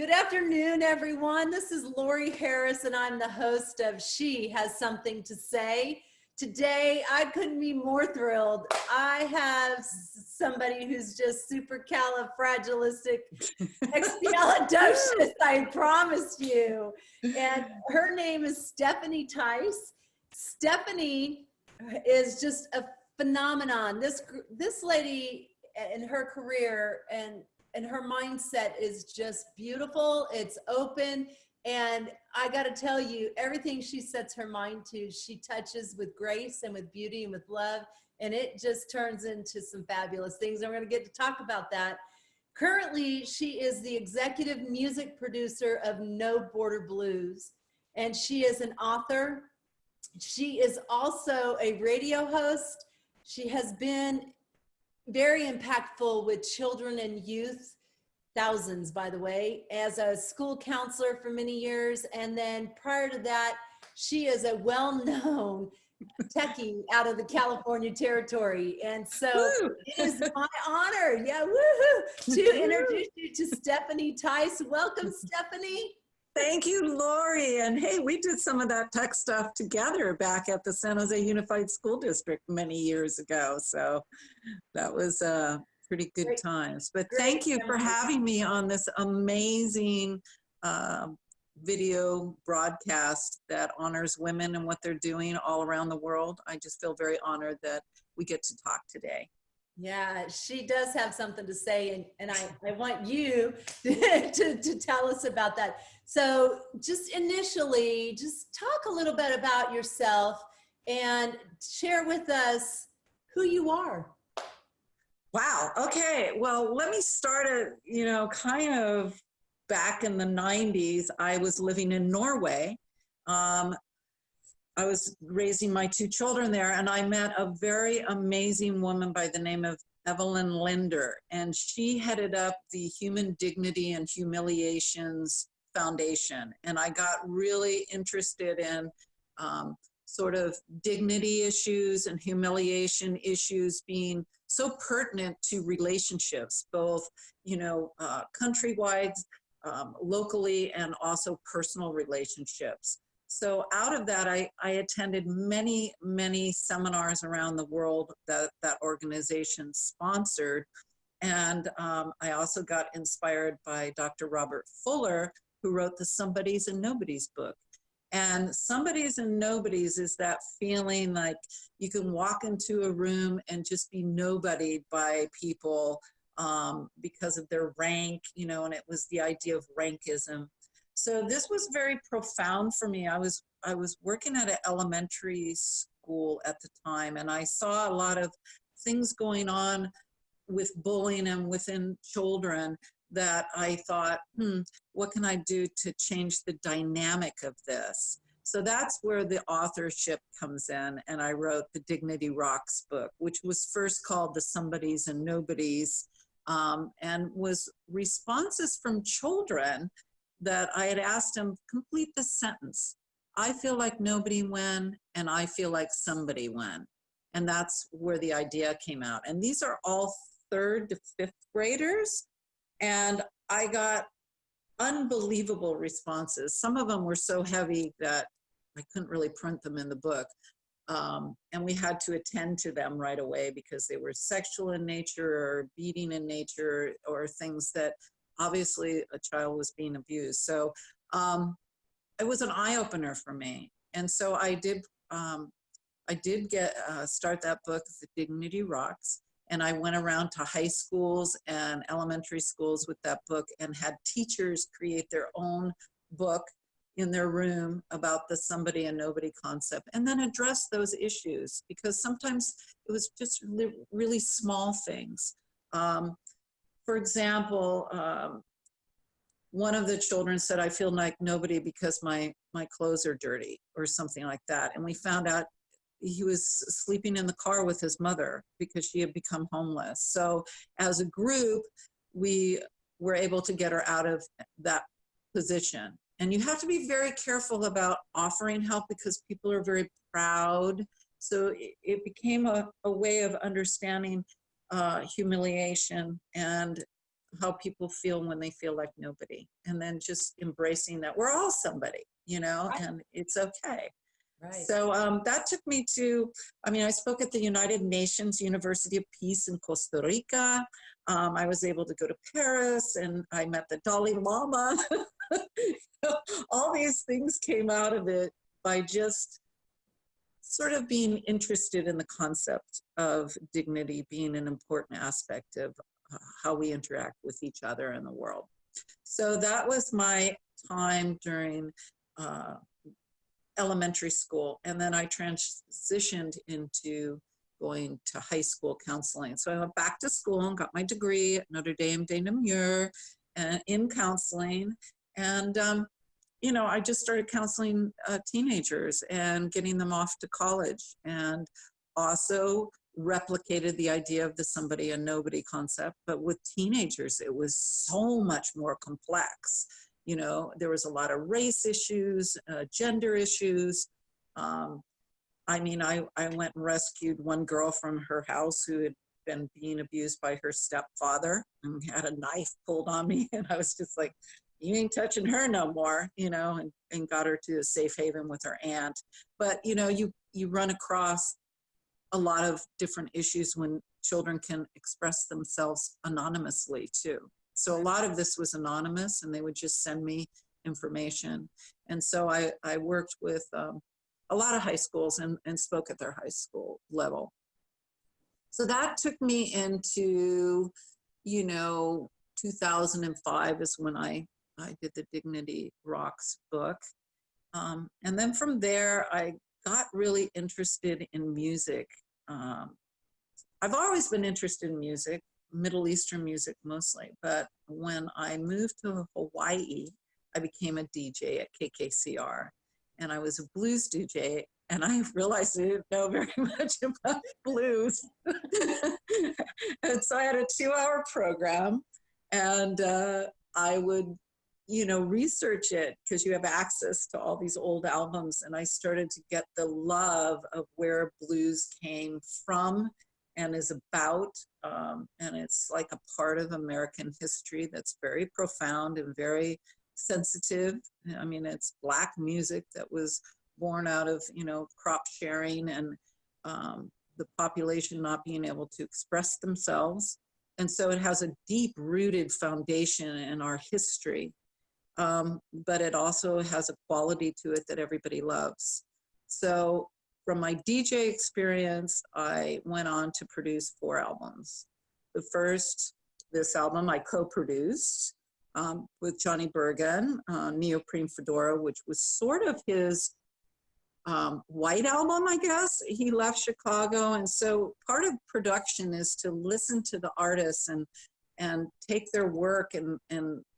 Good afternoon, everyone. This is Lori Harris, and I'm the host of She Has Something to Say. Today, I couldn't be more thrilled. I have somebody who's just supercalifragilisticexpialidocious, I promise you. And her name is Stephanie Tice. Stephanie is just a phenomenon. This lady in her career and her mindset is just beautiful. It's open. And I got to tell you, everything she sets her mind to, she touches with grace and with beauty and with love. And it just turns into some fabulous things. And we're going to get to talk about that. Currently, she is the executive music producer of No Border Blues. And she is an author. She is also a radio host. She has been very impactful with children and youth, thousands, by the way, as a school counselor for many years. And then prior to that, she is a well-known techie out of the California territory. And so it is my honor, to introduce you to Stephanie Tice. Welcome, Stephanie. Thank you, Lori. And hey, we did some of that tech stuff together back at the San Jose Unified School District many years ago. So that was pretty good times. But thank you for having me on this amazing video broadcast that honors women and what they're doing all around the world. I just feel very honored that we get to talk today. Yeah, she does have something to say, and I want you to tell us about that. So just initially, just talk a little bit about yourself and share with us who you are. Wow. Okay. Well, let me start at, kind of back in the 90s. I was living in Norway. I was raising my two children there, and I met a very amazing woman by the name of Evelyn Linder, and she headed up the Human Dignity and Humiliations Foundation. And I got really interested in sort of dignity issues and humiliation issues being so pertinent to relationships, both, countrywide, locally, and also personal relationships. So out of that, I attended many, many seminars around the world that organization sponsored. And I also got inspired by Dr. Robert Fuller, who wrote the Somebodies and Nobodies book. And Somebodies and Nobodies is that feeling like you can walk into a room and just be nobodied by people because of their rank, and it was the idea of rankism. So this was very profound for me. I was working at an elementary school at the time, and I saw a lot of things going on with bullying and within children that I thought, what can I do to change the dynamic of this? So that's where the authorship comes in, and I wrote the Dignity Rocks book, which was first called The Somebodies and Nobodies, and was responses from children that I had asked them, complete the sentence. I feel like nobody when, and I feel like somebody when. And that's where the idea came out. And these are all 3rd to 5th graders. And I got unbelievable responses. Some of them were so heavy that I couldn't really print them in the book. And we had to attend to them right away because they were sexual in nature or beating in nature or things that obviously a child was being abused. So it was an eye-opener for me. And so I did start that book, The Dignity Rocks. And I went around to high schools and elementary schools with that book and had teachers create their own book in their room about the somebody and nobody concept, and then address those issues, because sometimes it was just really small things. For example, one of the children said, I feel like nobody because my clothes are dirty or something like that. And we found out he was sleeping in the car with his mother because she had become homeless. So as a group, we were able to get her out of that position. And you have to be very careful about offering help because people are very proud. So it became a way of understanding humiliation and how people feel when they feel like nobody, and then just embracing that we're all somebody, and it's okay. Right. So that took me to, I spoke at the United Nations University of Peace in Costa Rica. I was able to go to Paris, and I met the Dalai Lama. All these things came out of it by just sort of being interested in the concept of dignity being an important aspect of how we interact with each other in the world. So that was my time during elementary school. And then I transitioned into going to high school counseling. So I went back to school and got my degree at Notre Dame de Namur in counseling. And, I just started counseling teenagers and getting them off to college, and also replicated the idea of the somebody and nobody concept. But with teenagers, it was so much more complex. There was a lot of race issues, gender issues. I went and rescued one girl from her house who had been being abused by her stepfather and had a knife pulled on me. And I was just like, you ain't touching her no more, and got her to a safe haven with her aunt. But, you run across a lot of different issues when children can express themselves anonymously too. So a lot of this was anonymous, and they would just send me information. And so I worked with a lot of high schools and spoke at their high school level. So that took me into, 2005 is when I did the Dignity Rocks book. And then from there, I got really interested in music. I've always been interested in music, Middle Eastern music mostly, but when I moved to Hawaii, I became a DJ at KKCR, and I was a blues DJ, and I realized I didn't know very much about blues. And so I had a 2-hour program, and I would, research it because you have access to all these old albums, and I started to get the love of where blues came from and is about, and it's like a part of American history that's very profound and very sensitive. It's Black music that was born out of, crop sharing and the population not being able to express themselves. And so it has a deep-rooted foundation in our history, but it also has a quality to it that everybody loves. So from my DJ experience, I went on to produce 4 albums. The first, this album I co-produced with Johnny Bergen, Neoprene Fedora, which was sort of his white album, I guess. He left Chicago, and so part of production is to listen to the artists and take their work and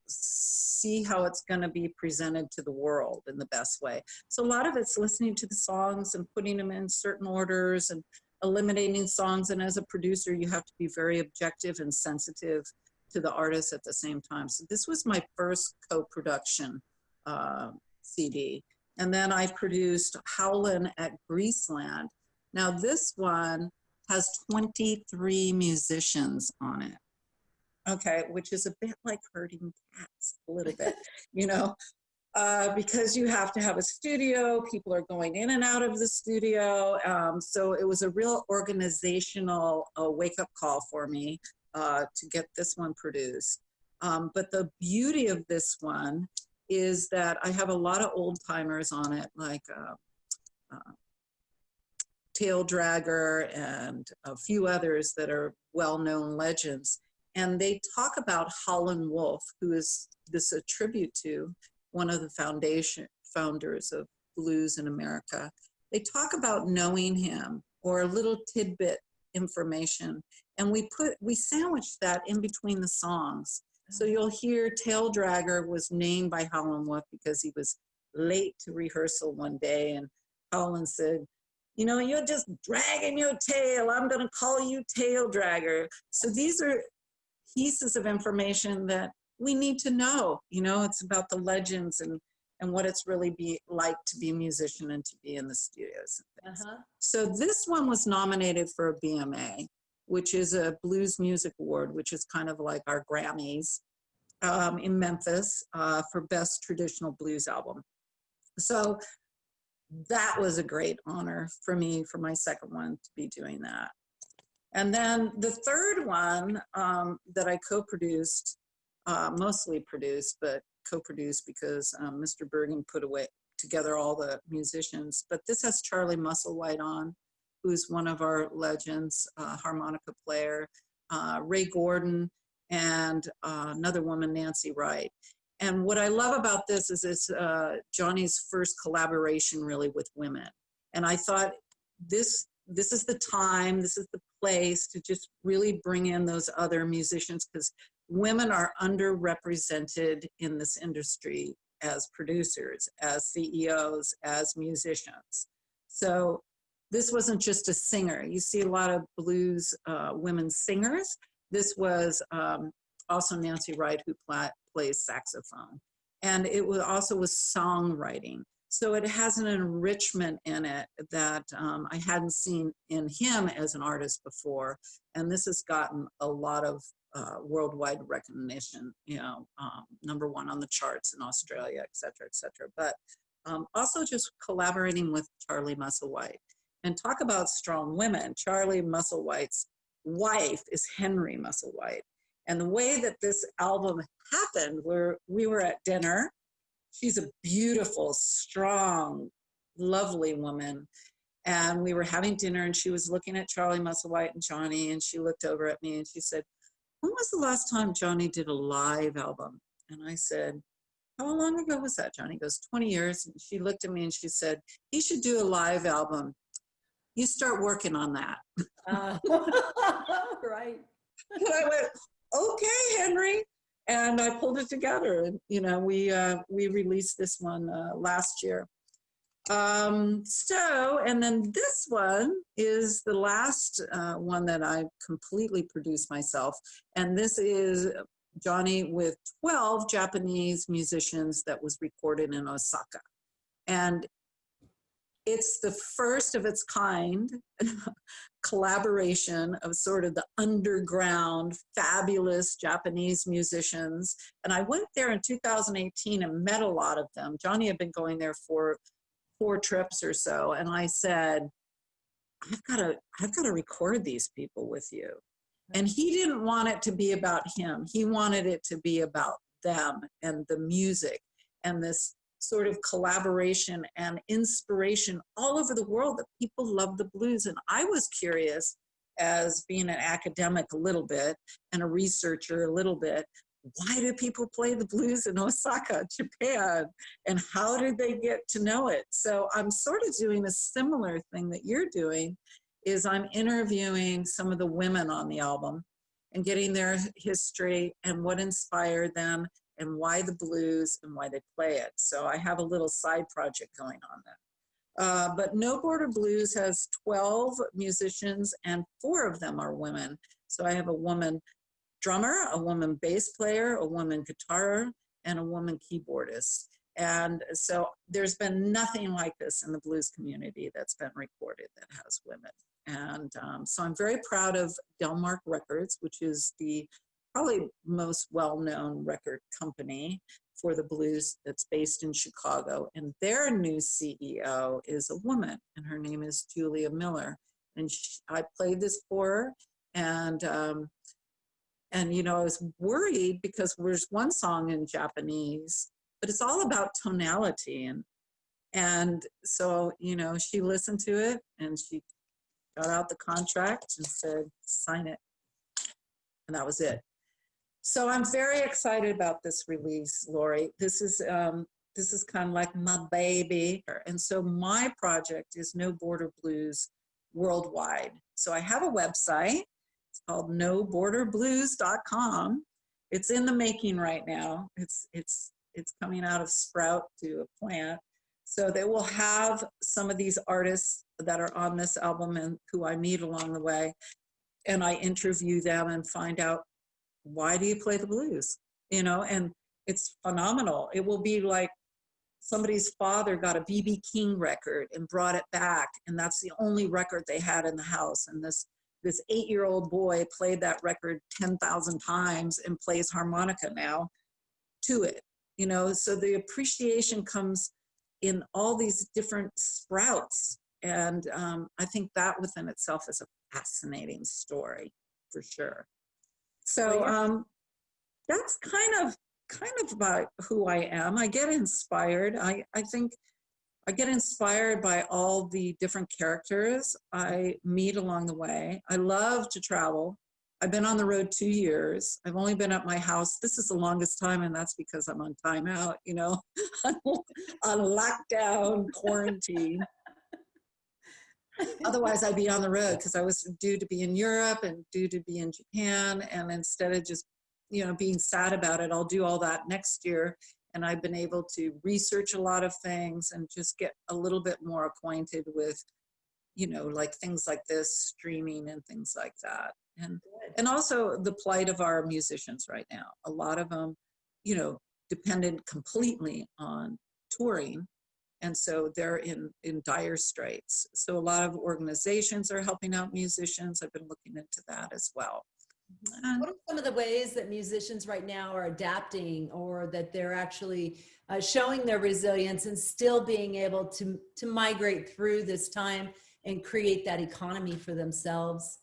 see how it's going to be presented to the world in the best way. So a lot of it's listening to the songs and putting them in certain orders and eliminating songs. And as a producer, you have to be very objective and sensitive to the artists at the same time. So this was my first co-production CD. And then I produced Howlin' at Greaseland. Now this one has 23 musicians on it. Okay, which is a bit like herding cats, a little bit, because you have to have a studio. People are going in and out of the studio. So it was a real organizational wake-up call for me to get this one produced. But the beauty of this one is that I have a lot of old timers on it, like Tail Dragger and a few others that are well-known legends. And they talk about Howlin' Wolf, who is a tribute to one of the founders of blues in America. They talk about knowing him or a little tidbit information. And we sandwich that in between the songs. So you'll hear Tail Dragger was named by Howlin' Wolf because he was late to rehearsal one day. And Howlin' said, you're just dragging your tail. I'm going to call you Tail Dragger. So these are pieces of information that we need to know. It's about the legends and what it's really like to be a musician and to be in the studios and things. So this one was nominated for a BMA, which is a blues music award, which is kind of like our Grammys in Memphis for best traditional blues album. So that was a great honor for me for my second one to be doing that. And then the third one that I co-produced, mostly produced, but co-produced because Mr. Bergen put together all the musicians. But this has Charlie Musselwhite on, who's one of our legends, harmonica player, Ray Gordon, and another woman, Nancy Wright. And what I love about this is it's Johnny's first collaboration really with women. And I thought this is the time, this is the place to just really bring in those other musicians, because women are underrepresented in this industry as producers, as CEOs, as musicians. So this wasn't just a singer. You see a lot of blues women singers. This was also Nancy Wright, who plays saxophone. And it was also with songwriting. So it has an enrichment in it that I hadn't seen in him as an artist before. And this has gotten a lot of worldwide recognition, you know, #1 on the charts in Australia, et cetera, et cetera. But also just collaborating with Charlie Musselwhite. And talk about strong women. Charlie Musselwhite's wife is Henry Musselwhite. And the way that this album happened, we were at dinner. She's a beautiful, strong, lovely woman. And we were having dinner and she was looking at Charlie Musselwhite and Johnny, and she looked over at me and she said, "When was the last time Johnny did a live album?" And I said, "How long ago was that?" Johnny goes, 20 years. And she looked at me and she said, "He should do a live album. You start working on that." Right. And I went, "Okay, Henry." And I pulled it together. And, you know, we released this one last year. And then this one is the last one that I completely produced myself. And this is Johnny with 12 Japanese musicians that was recorded in Osaka. And it's the first of its kind collaboration of sort of the underground, fabulous Japanese musicians. And I went there in 2018 and met a lot of them. Johnny had been going there for 4 trips or so. And I said, I've got to record these people with you. And he didn't want it to be about him. He wanted it to be about them and the music and this sort of collaboration and inspiration all over the world, that people love the blues. And I was curious, as being an academic a little bit and a researcher a little bit, why do people play the blues in Osaka, Japan? And how did they get to know it? So I'm sort of doing a similar thing that you're doing, is I'm interviewing some of the women on the album and getting their history and what inspired them and why the blues and why they play it. So I have a little side project going on there. But No Border Blues has 12 musicians and 4 of them are women. So I have a woman drummer, a woman bass player, a woman guitar, and a woman keyboardist. And so there's been nothing like this in the blues community that's been recorded that has women. And so I'm very proud of Delmark Records, which is the probably most well-known record company for the blues that's based in Chicago. And their new CEO is a woman, and her name is Julia Miller. And I played this for her, and you know, I was worried because there's one song in Japanese, but it's all about tonality. And so, you know, she listened to it and she got out the contract and said, "Sign it." And that was it. So I'm very excited about this release, Lori. This is kind of like my baby. And so my project is No Border Blues Worldwide. So I have a website. It's called noborderblues.com. It's in the making right now. It's coming out of sprout to a plant. So they will have some of these artists that are on this album and who I meet along the way. And I interview them and find out, why do you play the blues? You know, and it's phenomenal. It will be like somebody's father got a B.B. King record and brought it back, and that's the only record they had in the house. And this this 8-year-old boy played that record 10,000 times and plays harmonica now to it, you know? So the appreciation comes in all these different sprouts. And I think that within itself is a fascinating story for sure. So that's kind of about who I am. I get inspired. I think I get inspired by all the different characters I meet along the way. I love to travel. I've been on the road 2 years. I've only been at my house. This is the longest time, and that's because I'm on timeout, you know, on lockdown, quarantine. Otherwise, I'd be on the road because I was due to be in Europe and due to be in Japan. And instead of just, you know, being sad about it, I'll do all that next year. And I've been able to research a lot of things and just get a little bit more acquainted with, you know, like things like this, streaming and things like that. And also the plight of our musicians right now. A lot of them, you know, dependent completely on touring. And so they're in dire straits. So a lot of organizations are helping out musicians. I've been looking into that as well. What are some of the ways that musicians right now are adapting, or that they're actually showing their resilience and still being able to migrate through this time and create that economy for themselves?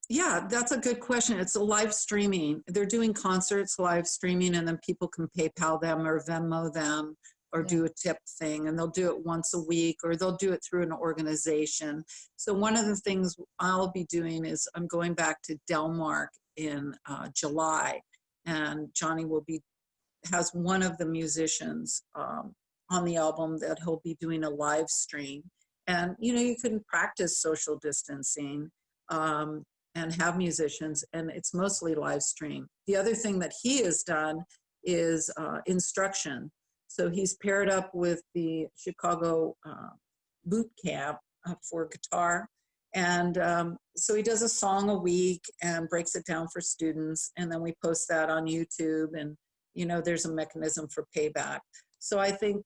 Yeah, that's a good question. It's a live streaming. They're doing concerts live streaming, and then people can PayPal them or Venmo them or do a tip thing, and they'll do it once a week, or they'll do it through an organization. So one of the things I'll be doing is I'm going back to Denmark in July, and Johnny has one of the musicians on the album that he'll be doing a live stream. And, you know, you can practice social distancing and have musicians, and it's mostly live stream. The other thing that he has done is instruction. So he's paired up with the Chicago boot camp for guitar. And so he does a song a week and breaks it down for students. And then we post that on YouTube, and, you know, there's a mechanism for payback. So I think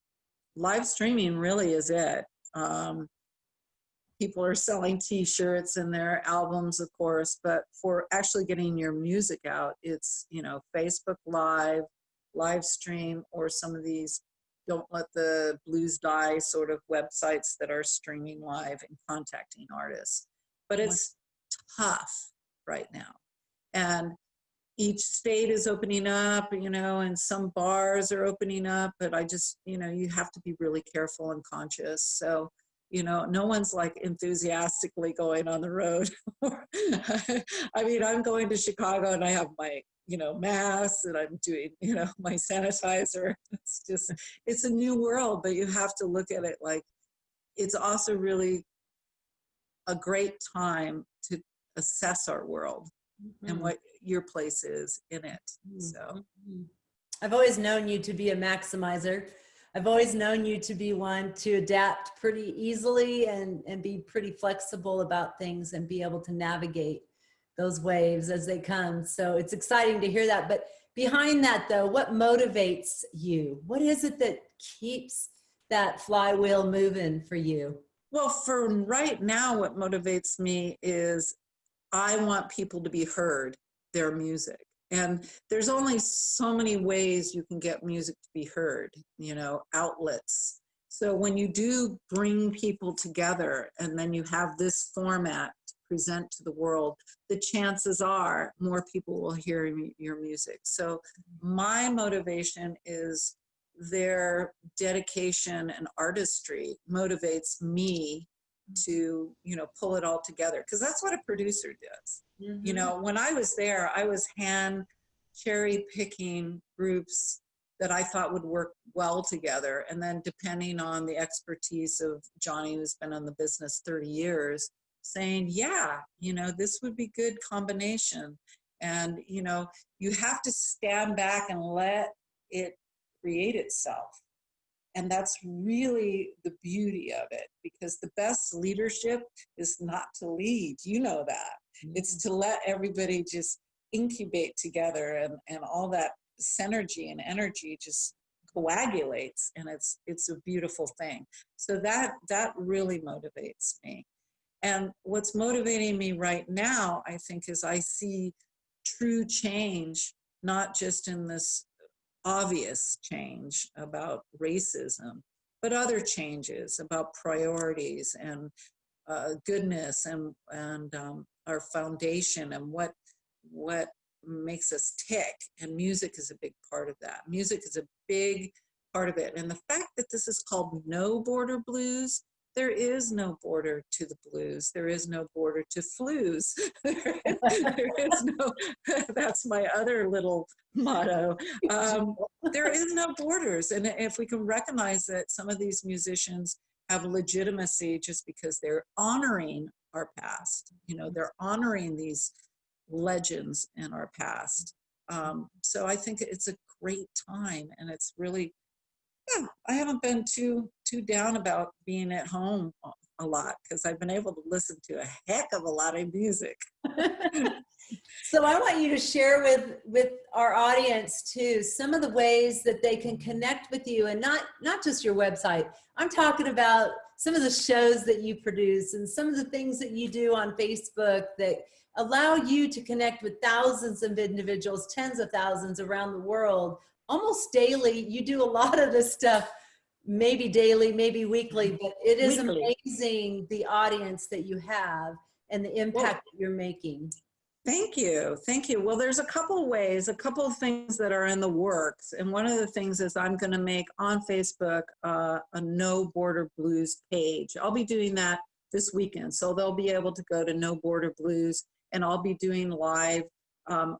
live streaming really is it. People are selling t-shirts and their albums, of course, but for actually getting your music out, it's, you know, Facebook live stream, or some of these Don't Let the Blues Die sort of websites that are streaming live and contacting artists. But it's tough right now. And each state is opening up, you know, and some bars are opening up, but I just, you know, you have to be really careful and conscious. So, you know, no one's like enthusiastically going on the road. I mean, I'm going to Chicago and I have my, you know, mask, and I'm doing, you know, my sanitizer. It's a new world, but you have to look at it like it's also really a great time to assess our world and what your place is in it. So I've always known you to be a maximizer. I've always known you to be one to adapt pretty easily and be pretty flexible about things and be able to navigate those waves as they come. So it's exciting to hear that. But behind that, though, what motivates you? What is it that keeps that flywheel moving for you? Well, for right now, what motivates me is I want people to be heard, their music. And there's only so many ways you can get music to be heard, you know, outlets. So when you do bring people together and then you have this format to present to the world, the chances are more people will hear your music. So my motivation is their dedication and artistry motivates me to, you know, pull it all together, because that's what a producer does. You know, when I was there, I was hand cherry picking groups that I thought would work well together, and then depending on the expertise of Johnny, who's been in the business 30 years, saying, yeah, you know, this would be good combination. And, you know, you have to stand back and let it create itself. And that's really the beauty of it, because the best leadership is not to lead. You know that. It's to let everybody just incubate together, and all that synergy and energy just coagulates, and it's a beautiful thing. So that really motivates me. And what's motivating me right now, I think, is I see true change, not just in this obvious change about racism, but other changes about priorities and goodness and our foundation and what makes us tick. And music is a big part of that. Music is a big part of it. And the fact that this is called No Border Blues, there is no border to the blues. There is no border to flus. there is no, that's my other little motto. There is no borders. And if we can recognize that some of these musicians have legitimacy just because they're honoring our past, you know, they're honoring these legends in our past. So I think it's a great time, and it's really, yeah, I haven't been too down about being at home a lot, because I've been able to listen to a heck of a lot of music. So I want you to share with our audience too some of the ways that they can connect with you, and not just your website. I'm talking about some of the shows that you produce and some of the things that you do on Facebook that allow you to connect with thousands of individuals, tens of thousands around the world, almost daily. You do a lot of this stuff, maybe daily, maybe weekly, but it is amazing the audience that you have and the impact that you're making. Thank you. Thank you. Well, there's a couple of ways, a couple of things that are in the works. And one of the things is I'm going to make on Facebook a No Border Blues page. I'll be doing that this weekend. So they'll be able to go to No Border Blues, and I'll be doing live. I'm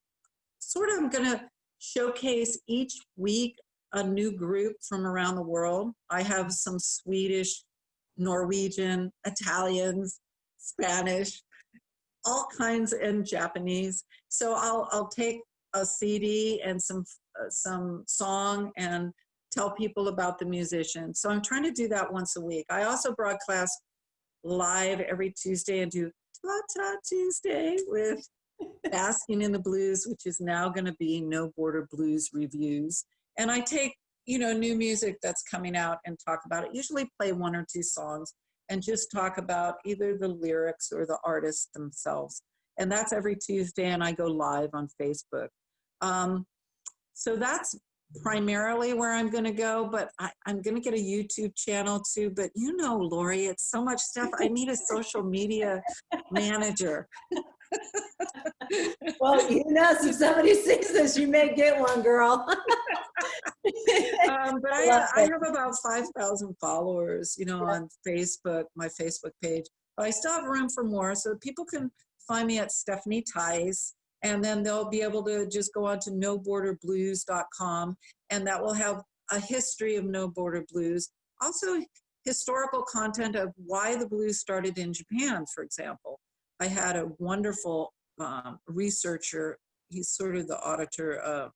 going to showcase each week a new group from around the world. I have some Swedish, Norwegian, Italians, Spanish, all kinds, and Japanese. So I'll take a CD and some song and tell people about the musicians. So I'm trying to do that once a week. I also broadcast live every Tuesday and do Ta-Ta Tuesday with Basking in the Blues, which is now going to be No Border Blues Reviews. And I take, you know, new music that's coming out and talk about it. Usually play one or two songs and just talk about either the lyrics or the artists themselves. And that's every Tuesday, and I go live on Facebook. So that's primarily where I'm going to go, but I'm going to get a YouTube channel too. But you know, Lori, it's so much stuff. I need a social media manager. Well, you know, if somebody sees this, you may get one, girl. But I have about 5,000 followers, you know, on Facebook, my Facebook page. But I still have room for more, so people can find me at Stephanie Tice, and then they'll be able to just go on to noborderblues.com, and that will have a history of No Border Blues. Also, historical content of why the blues started in Japan, for example. I had a wonderful researcher. He's sort of the auditor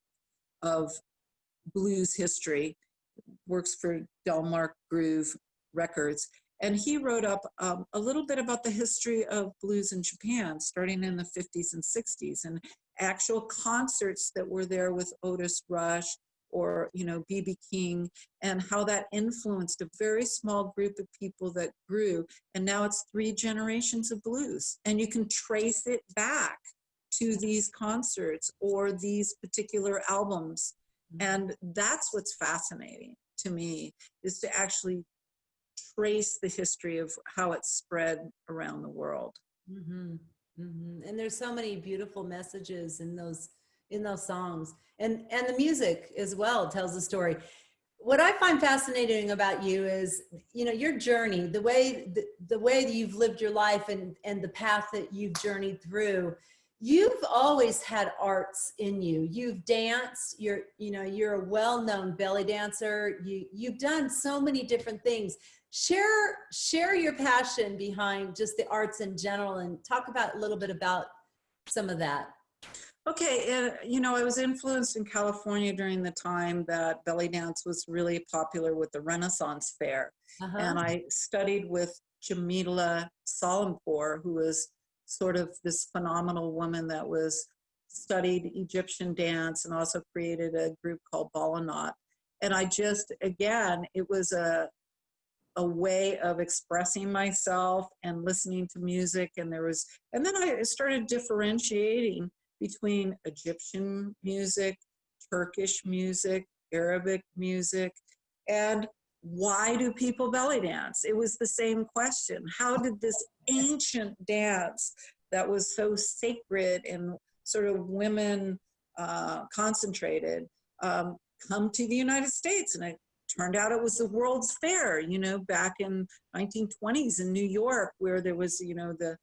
of blues history, works for Delmark Groove Records. And he wrote up a little bit about the history of blues in Japan, starting in the 50s and 60s, and actual concerts that were there with Otis Rush or, you know, B.B. King, and how that influenced a very small group of people that grew. And now it's 3 generations of blues. And you can trace it back to these concerts or these particular albums. And that's what's fascinating to me, is to actually trace the history of how it spread around the world. Mm-hmm. Mm-hmm. And there's so many beautiful messages in those songs, and the music as well tells the story. What I find fascinating about you is, you know, your journey, the way that you've lived your life, and the path that you've journeyed through. You've always had arts in you. You've danced. You're a well-known belly dancer. You've done so many different things. Share your passion behind just the arts in general, and talk about a little bit about some of that. Okay, and you know, I was influenced in California during the time that belly dance was really popular with the Renaissance Fair. And I studied with Jamila Salampour, who was sort of this phenomenal woman that studied Egyptian dance and also created a group called Ball and Knot. And I just, again, it was a way of expressing myself and listening to music. And then I started differentiating between Egyptian music, Turkish music, Arabic music, and why do people belly dance? It was the same question. How did this ancient dance that was so sacred and sort of women concentrated come to the United States? And it turned out it was the World's Fair, back in 1920s in New York, where there was, the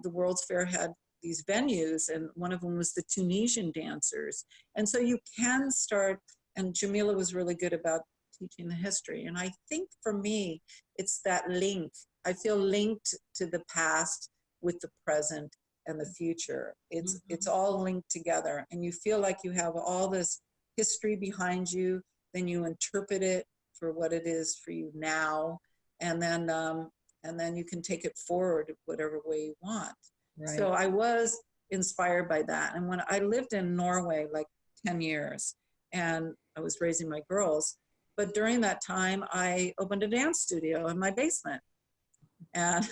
World's Fair had these venues, and one of them was the Tunisian dancers. And so you can start, and Jamila was really good about teaching the history. And I think for me, it's that link. I feel linked to the past with the present and the future. It's all linked together, and you feel like you have all this history behind you, then you interpret it for what it is for you now, and then you can take it forward whatever way you want. Right. So I was inspired by that. And when I lived in Norway like 10 years, and I was raising my girls, but during that time I opened a dance studio in my basement. And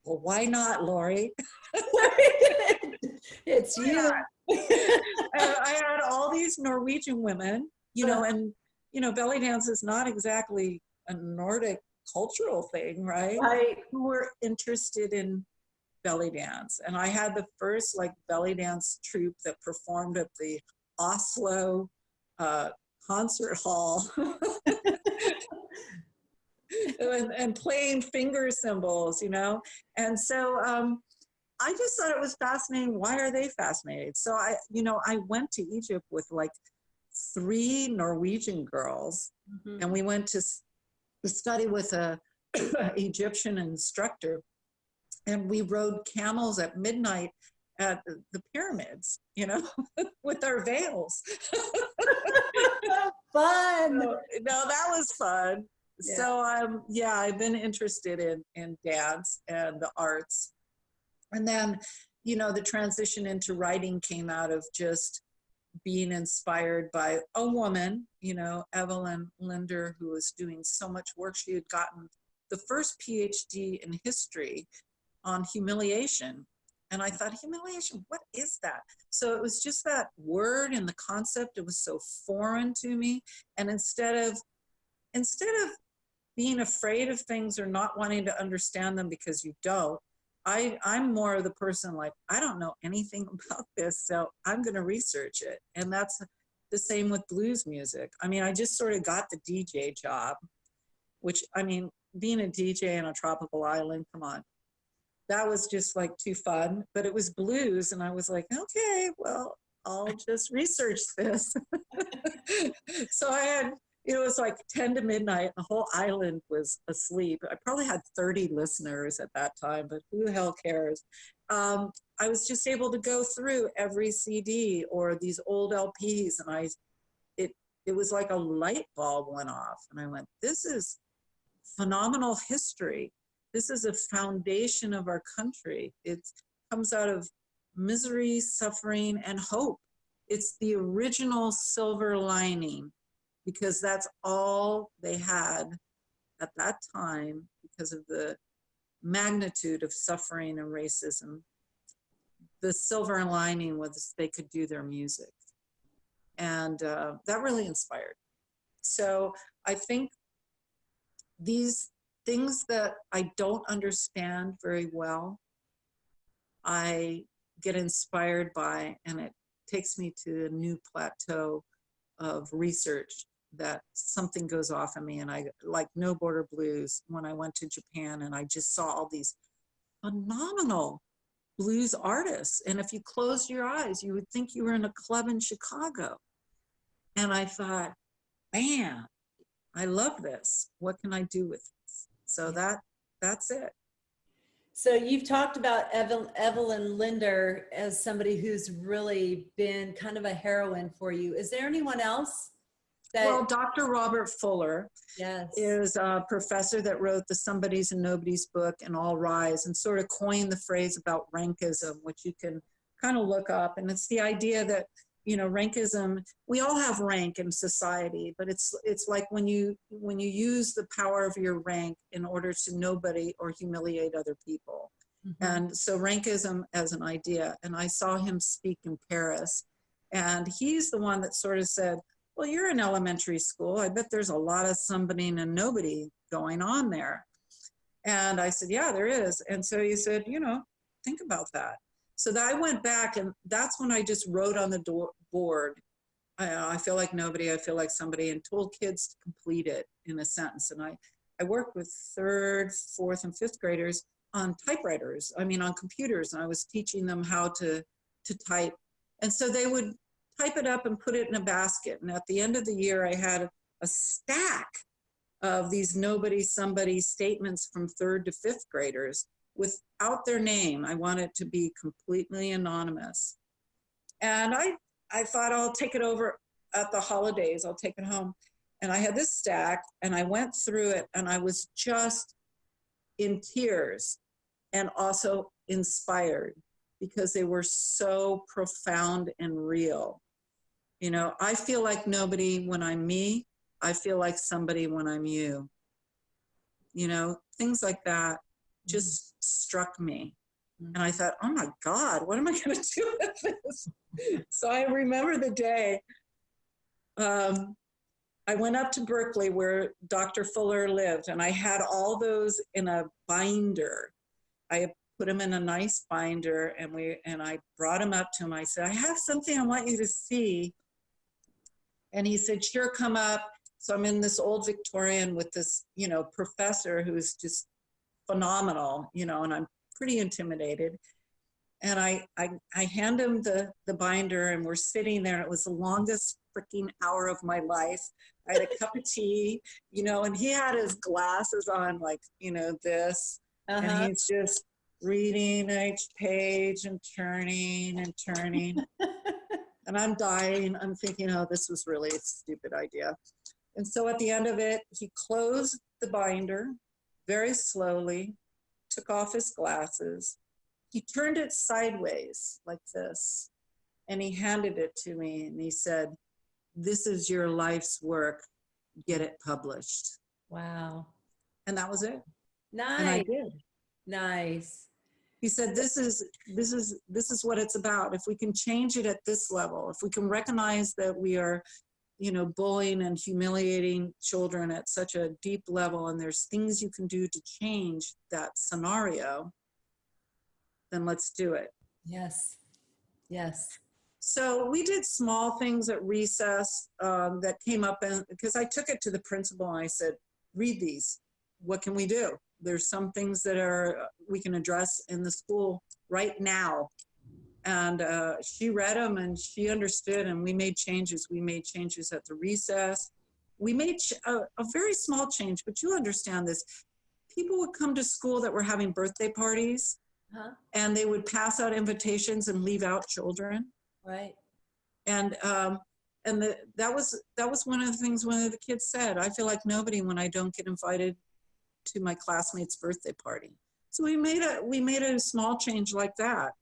well, why not, Lori? It's you. And I had all these Norwegian women, and belly dance is not exactly a Nordic cultural thing, right? Right. Who were interested in belly dance. And I had the first belly dance troupe that performed at the Oslo concert hall and playing finger cymbals, And so I just thought it was fascinating. Why are they fascinated? So I went to Egypt with 3 Norwegian girls, and we went to study with a Egyptian instructor, and we rode camels at midnight at the pyramids, with our veils. Fun. No, that was fun. Yeah. So I've been interested in dance and the arts. And then, the transition into writing came out of just being inspired by a woman, Evelyn Linder, who was doing so much work. She had gotten the first PhD in history on humiliation. And I thought, humiliation, what is that? So it was just that word and the concept, it was so foreign to me. And instead of being afraid of things or not wanting to understand them because you don't, I'm more of the person I don't know anything about this, so I'm going to research it. And that's the same with blues music. I just sort of got the DJ job, which, being a DJ on a tropical island, come on. That was just too fun, but it was blues. And I was like, okay, well, I'll just research this. So I had, it was 10 to midnight. The whole island was asleep. I probably had 30 listeners at that time, but who the hell cares? I was just able to go through every CD or these old LPs, and it was like a light bulb went off. And I went, this is phenomenal history. This is a foundation of our country. It comes out of misery, suffering, and hope. It's the original silver lining, because that's all they had at that time because of the magnitude of suffering and racism. The silver lining was they could do their music. And that really inspired. So I think these things that I don't understand very well, I get inspired by, and it takes me to a new plateau of research that something goes off in me. And I like No Border Blues when I went to Japan, and I just saw all these phenomenal blues artists. And if you closed your eyes, you would think you were in a club in Chicago. And I thought, man, I love this. What can I do with this? So that's it. So you've talked about Evelyn Linder as somebody who's really been kind of a heroine for you. Is there anyone else? Well, Dr. Robert Fuller yes. is a professor that wrote the Somebodies and Nobodies book and All Rise, and sort of coined the phrase about rankism, which you can kind of look up. And it's the idea that you know, rankism, we all have rank in society, but it's like when you use the power of your rank in order to nobody or humiliate other people. Mm-hmm. And so rankism as an idea, and I saw him speak in Paris, and he's the one that sort of said, well, you're in elementary school. I bet there's a lot of somebody and nobody going on there. And I said, yeah, there is. And so he said, you know, think about that. So that I went back, and that's when I just wrote on the board, I feel like nobody, I feel like somebody, and told kids to complete it in a sentence. And I worked with 3rd, 4th, and 5th graders on typewriters, on computers, and I was teaching them how to type. And so they would type it up and put it in a basket. And at the end of the year, I had a stack of these nobody, somebody statements from 3rd to 5th graders without their name. I want it to be completely anonymous. And I thought, I'll take it over at the holidays. I'll take it home. And I had this stack, and I went through it, and I was just in tears and also inspired because they were so profound and real. You know, I feel like nobody when I'm me. I feel like somebody when I'm you. You know, things like that just struck me. And I thought, oh my God, what am I going to do with this? So I remember the day I went up to Berkeley where Dr. Fuller lived, and I had all those in a binder. I put them in a nice binder, and I brought them up to him. I said, I have something I want you to see. And he said, sure, come up. So I'm in this old Victorian with this, you know, professor who's just phenomenal, you know, and I'm pretty intimidated. And I hand him the binder, and we're sitting there, and it was the longest freaking hour of my life. I had a cup of tea, you know, and he had his glasses on, like, you know, this, and he's just reading each page and turning and turning. And I'm dying. I'm thinking, oh, this was really a stupid idea. And so at the end of it, he closed the binder very slowly, took off his glasses. He turned it sideways like this, and he handed it to me, and he said, this is your life's work. Get it published. Wow. And that was it. Nice. And I did. Nice. He said, this is what it's about. If we can change it at this level, if we can recognize that we are, you know, bullying and humiliating children at such a deep level, and there's things you can do to change that scenario, then let's do it. Yes. Yes. So we did small things at recess that came up, because I took it to the principal and I said, read these. What can we do? There's some things that we can address in the school right now. And she read them, and she understood, and we made changes. We made changes at the recess. We made a very small change, but you understand this. People would come to school that were having birthday parties, and they would pass out invitations and leave out children. Right. And that was one of the things one of the kids said. I feel like nobody when I don't get invited to my classmate's birthday party. So we made a small change like that,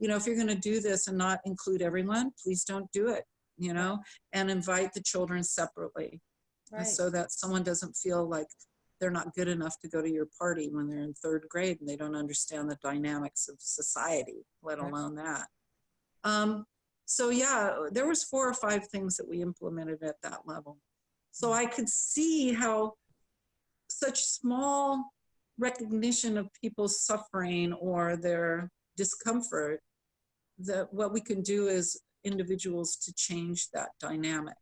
you know, if you're going to do this and not include everyone, please don't do it, you know, and invite the children separately. Right. So that someone doesn't feel like they're not good enough to go to your party when they're in 3rd grade and they don't understand the dynamics of society, let alone that. So yeah, there was 4 or 5 things that we implemented at that level. So I could see how such small recognition of people's suffering or their discomfort, that what we can do as individuals to change that dynamic.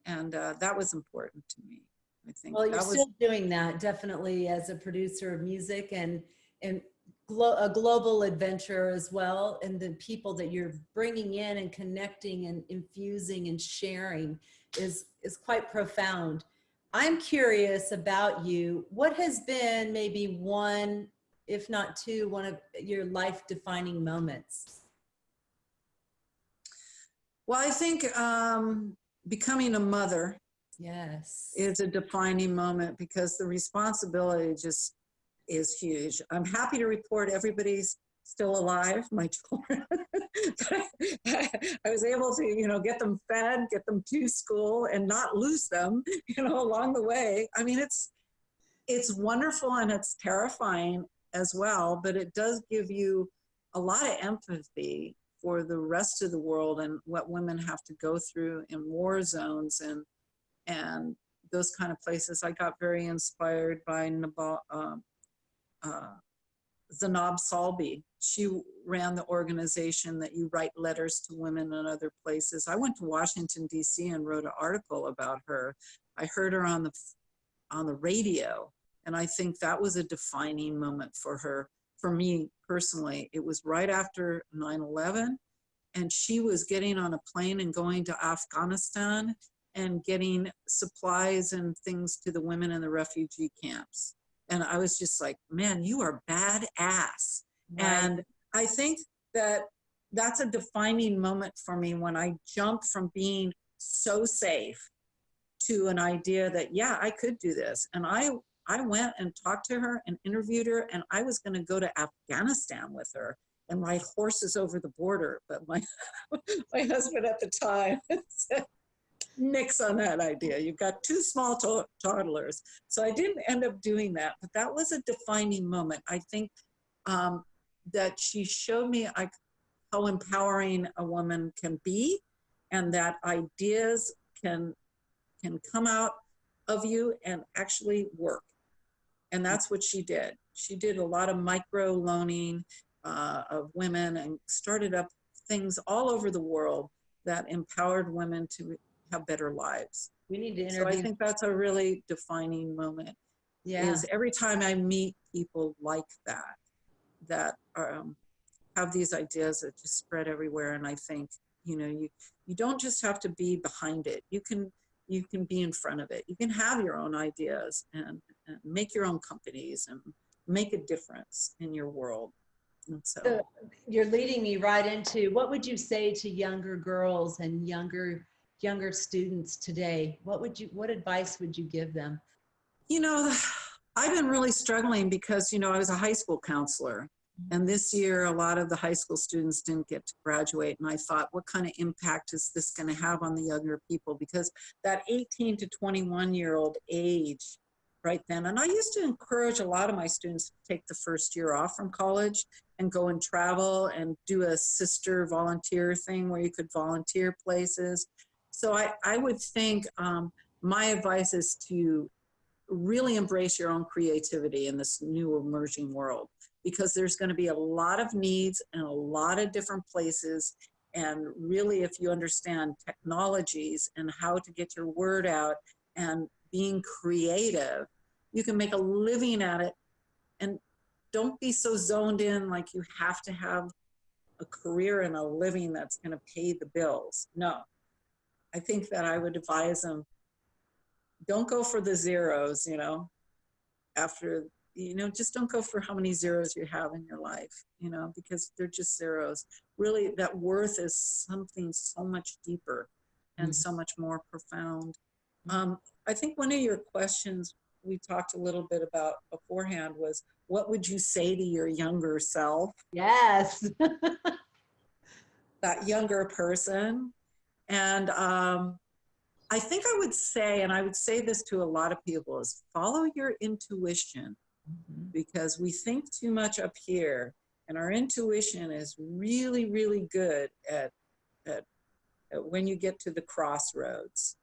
And that was important to me, I think. Well, you're still doing that, definitely, as a producer of music and a global adventure as well, and the people that you're bringing in and connecting and infusing and sharing is quite profound. I'm curious about you. What has been maybe one, if not two, one of your life-defining moments? Well, I think becoming a mother, yes, is a defining moment, because the responsibility just is huge. I'm happy to report everybody's still alive, my children. I was was able to, you know, get them fed, get them to school and not lose them, you know, along the way. I mean, it's wonderful and it's terrifying as well, but it does give you a lot of empathy for the rest of the world and what women have to go through in war zones and those kind of places. I got very inspired by Zainab Salbi. She ran the organization that you write letters to women in other places. I went to Washington, D.C. and wrote an article about her. I heard her on the radio, and I think that was a defining moment for her. For me personally, it was right after 9/11, and she was getting on a plane and going to Afghanistan and getting supplies and things to the women in the refugee camps. And I was just like, man, you are badass. Right. And I think that that's a defining moment for me when I jumped from being so safe to an idea that, yeah, I could do this. And I went and talked to her and interviewed her, and I was going to go to Afghanistan with her and ride horses over the border. But my husband at the time said, nix on that idea. You've got two small toddlers. So I didn't end up doing that, but that was a defining moment. I think that she showed me how empowering a woman can be, and that ideas can come out of you and actually work. And that's what she did. She did a lot of micro loaning of women and started up things all over the world that empowered women to have better lives. We need to interview. So I think that's a really defining moment. Yeah. Is every time I meet people like that have these ideas that just spread everywhere. And I think, you know, you don't just have to be behind it. You can be in front of it. You can have your own ideas and make your own companies and make a difference in your world. And so you're leading me right into, what would you say to younger girls and younger students today? What advice would you give them? You know, I've been really struggling because, you know, I was a high school counselor, and this year a lot of the high school students didn't get to graduate, and I thought, what kind of impact is this going to have on the younger people? Because that 18 to 21-year-old age right then, and I used to encourage a lot of my students to take the first year off from college and go and travel and do a sister volunteer thing where you could volunteer places. So I would think my advice is to really embrace your own creativity in this new emerging world, because there's going to be a lot of needs in a lot of different places. And really, if you understand technologies and how to get your word out and being creative, you can make a living at it. And don't be so zoned in like you have to have a career and a living that's going to pay the bills. No. I think that I would advise them, don't go for the zeros, you know, after, you know, just don't go for how many zeros you have in your life, you know, because they're just zeros. Really, that worth is something so much deeper and so much more profound. I think one of your questions we talked a little bit about beforehand was, what would you say to your younger self? Yes. That younger person. And I think I would say, and I would say this to a lot of people, is follow your intuition, because we think too much up here, and our intuition is really, really good at when you get to the crossroads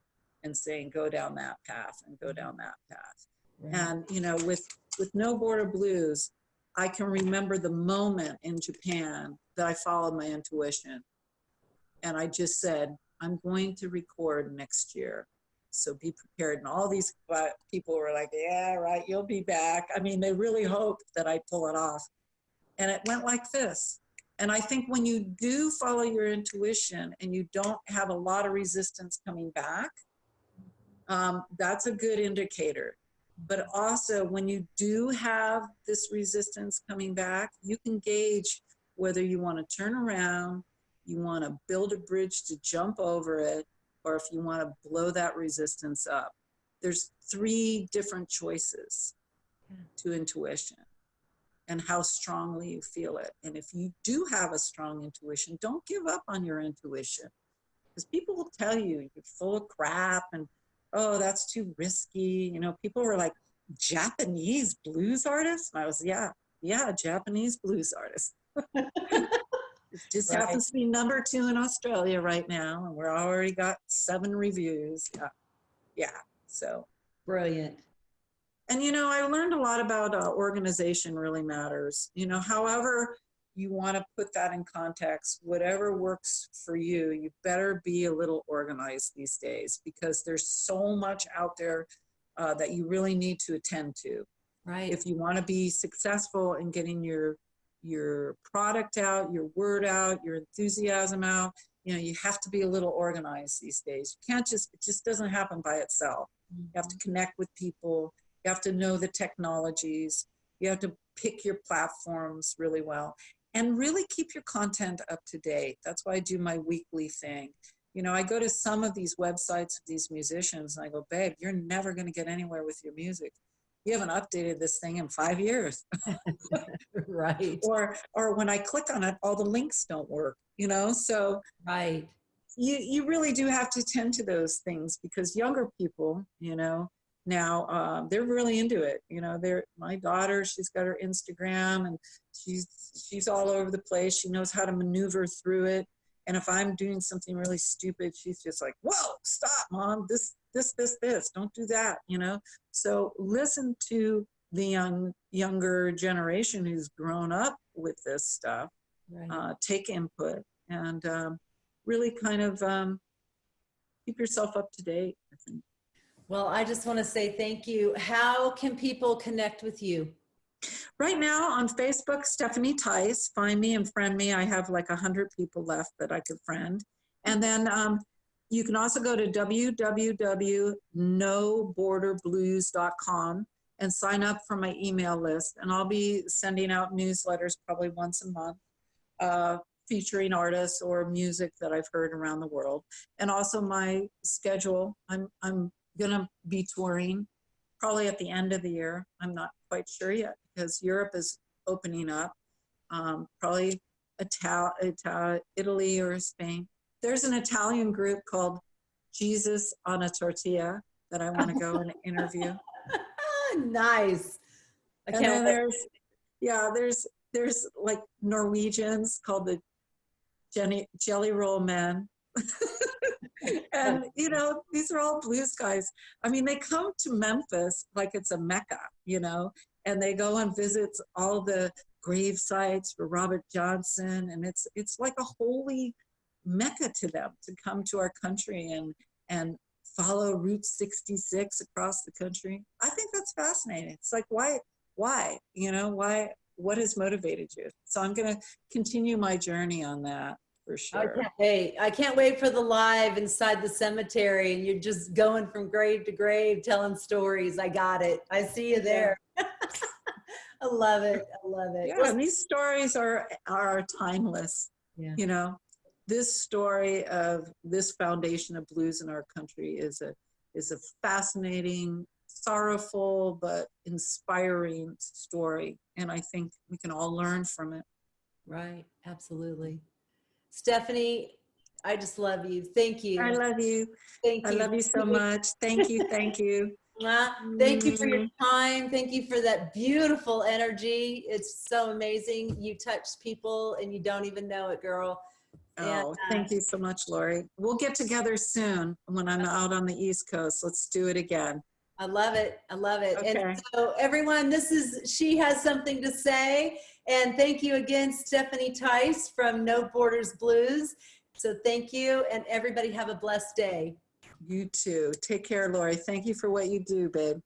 and saying, go down that path and go down that path. Right. And, you know, with No Border Blues, I can remember the moment in Japan that I followed my intuition. And I just said, I'm going to record next year, so be prepared. And all these people were like, yeah, right, you'll be back. I mean, they really hoped that I'd pull it off. And it went like this. And I think when you do follow your intuition and you don't have a lot of resistance coming back, that's a good indicator. But also, when you do have this resistance coming back, you can gauge whether you want to turn around, you want to build a bridge to jump over it, or if you want to blow that resistance up. There's 3 different choices to intuition and how strongly you feel it. And if you do have a strong intuition, don't give up on your intuition. because people will tell you you're full of crap and, oh, that's too risky. You know, people were like, Japanese blues artists? And I was, yeah, Japanese blues artists. It just Right. happens to be #2 in Australia right now, and we're already got 7 reviews. Yeah. So Brilliant. and, you know, I learned a lot about organization really matters. You know, however you want to put that in context, whatever works for you, you better be a little organized these days, because there's so much out there that you really need to attend to. Right. If you want to be successful in getting your product out, your word out, your enthusiasm out, you know, you have to be a little organized these days. You can't just, it just doesn't happen by itself. Mm-hmm. You have to connect with people. You have to know the technologies. You have to pick your platforms really well and really keep your content up to date. That's why I do my weekly thing. You know, I go to some of these websites of these musicians and I go, babe, you're never going to get anywhere with your music. You haven't updated this thing in 5 years. Right. Or when I click on it, all the links don't work, you know? So right. You really do have to tend to those things, because younger people, you know, now they're really into it. You know, my daughter, she's got her Instagram and she's all over the place. She knows how to maneuver through it. And if I'm doing something really stupid, she's just like, whoa, stop, Mom, this, don't do that, you know? So listen to the younger generation who's grown up with this stuff, Right. take input, and really kind of keep yourself up to date, I think. Well, I just want to say thank you. How can people connect with you? Right now on Facebook, Stephanie Tice. Find me and friend me. I have like 100 people left that I could friend. And then you can also go to www.noborderblues.com and sign up for my email list. And I'll be sending out newsletters probably once a month, featuring artists or music that I've heard around the world. And also my schedule. I'm gonna be touring probably at the end of the year. I'm not quite sure yet, because Europe is opening up, probably Italy or Spain. There's an Italian group called Jesus on a Tortilla that I want to go and interview. Nice. I And can't then wait. there's like Norwegians called the Jelly Roll Men. And, you know, these are all blues guys. I mean, they come to Memphis like it's a Mecca, you know, and they go and visit all the grave sites for Robert Johnson. And it's like a holy Mecca to them to come to our country and follow Route 66 across the country. I think that's fascinating. It's like, why, you know, what has motivated you? So I'm going to continue my journey on that. For sure. I can't wait. I can't wait for the live inside the cemetery, and you're just going from grave to grave telling stories. I got it. I see you there. Yeah. I love it. I love it. Yeah, and these stories are timeless. Yeah. You know, this story of this foundation of blues in our country is a fascinating, sorrowful, but inspiring story. And I think we can all learn from it. Right. Absolutely. Stephanie, I just love you. Thank you. I love you. Thank you. I love you so much. Thank you. Thank you. Thank you for your time. Thank you for that beautiful energy. It's so amazing. You touch people and you don't even know it, girl. Oh, thank you so much, Lori. We'll get together soon when I'm out on the East Coast. Let's do it again. I love it. I love it. Okay. And so everyone, She Has Something to Say. And thank you again, Stephanie Tice from No Borders Blues. So thank you, and everybody have a blessed day. You too. Take care, Lori. Thank you for what you do, babe.